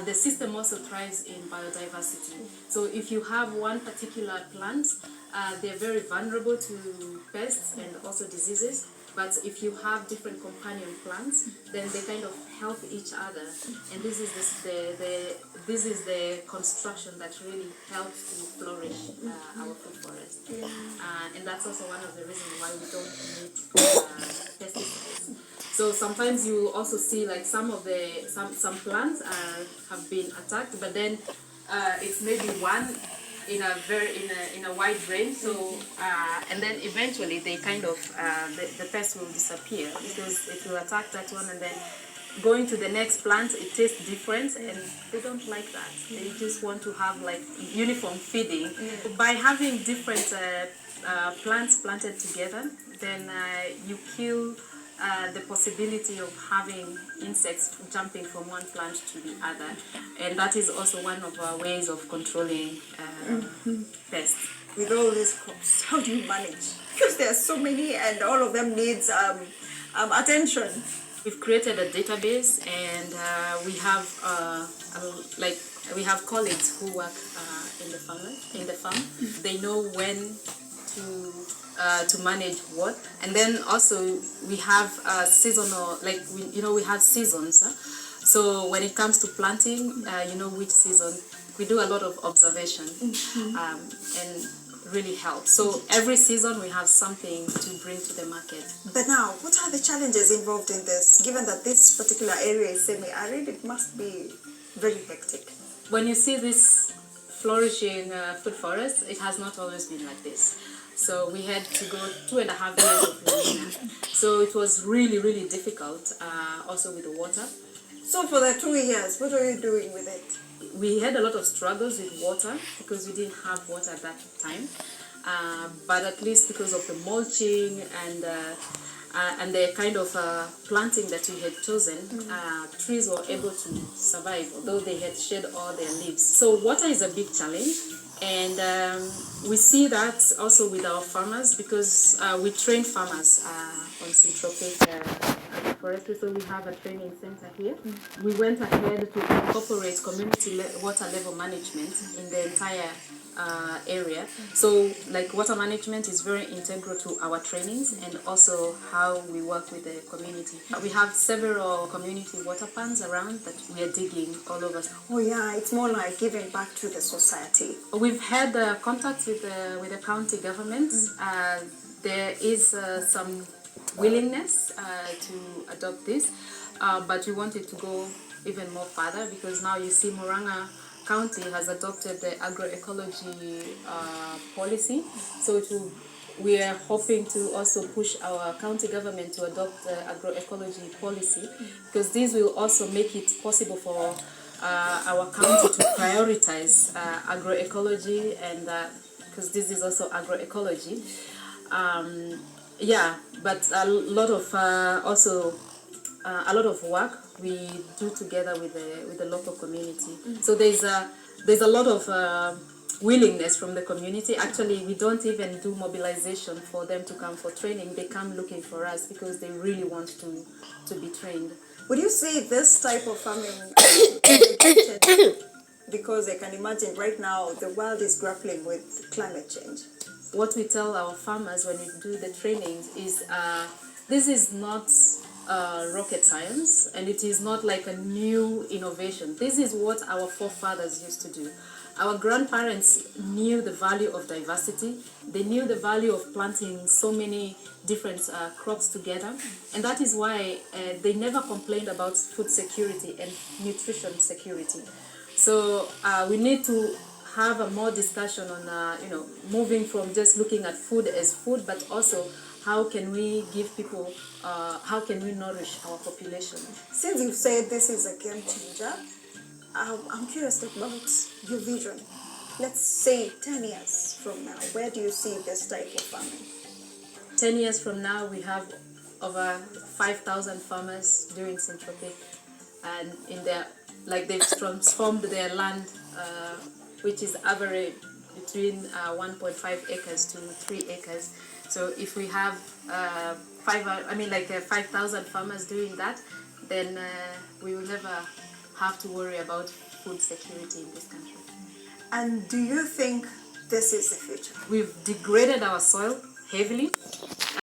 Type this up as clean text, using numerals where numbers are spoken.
the system also thrives in biodiversity. So if you have one particular plant, they're very vulnerable to pests and also diseases. But if you have different companion plants, then they kind of help each other. And this is the construction that really helps to flourish our food forest. And that's also one of the reasons why we don't need pesticides. So sometimes you also see like some plants have been attacked, but then it's maybe one in a wide range. So and then eventually they kind of the pest will disappear because it will attack that one, and then going to the next plant it tastes different, and they don't like that. They just want to have like uniform feeding. By having different plants planted together, then you kill the possibility of having insects jumping from one plant to the other, and that is also one of our ways of controlling pests. With all these crops, how do you manage? Because there are so many, and all of them needs attention. We've created a database, and we have we have colleagues who work in the farm. They know when to manage what, and then also we have seasonal, like we have seasons. So when it comes to planting, which season, we do a lot of observation, and really helps. So every season we have something to bring to the market. But now, what are the challenges involved in this? Given that this particular area is semi-arid, it must be very hectic. When you see this flourishing food forest, it has not always been like this. So we had to go 2.5 years of La Nina. So it was really, really difficult, also with the water. So for the 2 years, what are you doing with it? We had a lot of struggles with water because we didn't have water at that time. But at least because of the mulching and the kind of planting that we had chosen, trees were able to survive, although they had shed all their leaves. So water is a big challenge. And we see that also with our farmers, because we train farmers on Syntropic agroforestry, so we have a training center here. We went ahead to incorporate community water level management in the entire area. So like water management is very integral to our trainings and also how we work with the community. We have several community water pans around that we are digging all over. Oh yeah, it's more like giving back to the society. We've had contacts with the county government. There is some willingness to adopt this, but we wanted to go even more further, because now you see Muranga County has adopted the agroecology policy. So we are hoping to also push our county government to adopt the agroecology policy, because this will also make it possible for our county to prioritize agroecology, and because this is also agroecology. But a lot of a lot of work we do together with the local community. So there's a lot of willingness from the community. Actually, we don't even do mobilization for them to come for training. They come looking for us because they really want to be trained. Would you say this type of farming because I can imagine right now the world is grappling with climate change? What we tell our farmers when we do the trainings is this is not rocket science, and it is not like a new innovation. This is what our forefathers used to do. Our grandparents knew the value of diversity. They knew the value of planting so many different crops together, and that is why they never complained about food security and nutrition security. So we need to have a more discussion on moving from just looking at food as food, but also how can we give people, how can we nourish our population. Since you've said this is a game changer, I'm curious about your vision. Let's say 10 years from now, where do you see this type of farming? 10 years from now, we have over 5,000 farmers doing Syntropic, and they've transformed their land, which is average between 1.5 acres to 3 acres. So if we have 5,000 farmers doing that, then we will have have to worry about food security in this country. And do you think this is the future? We've degraded our soil heavily.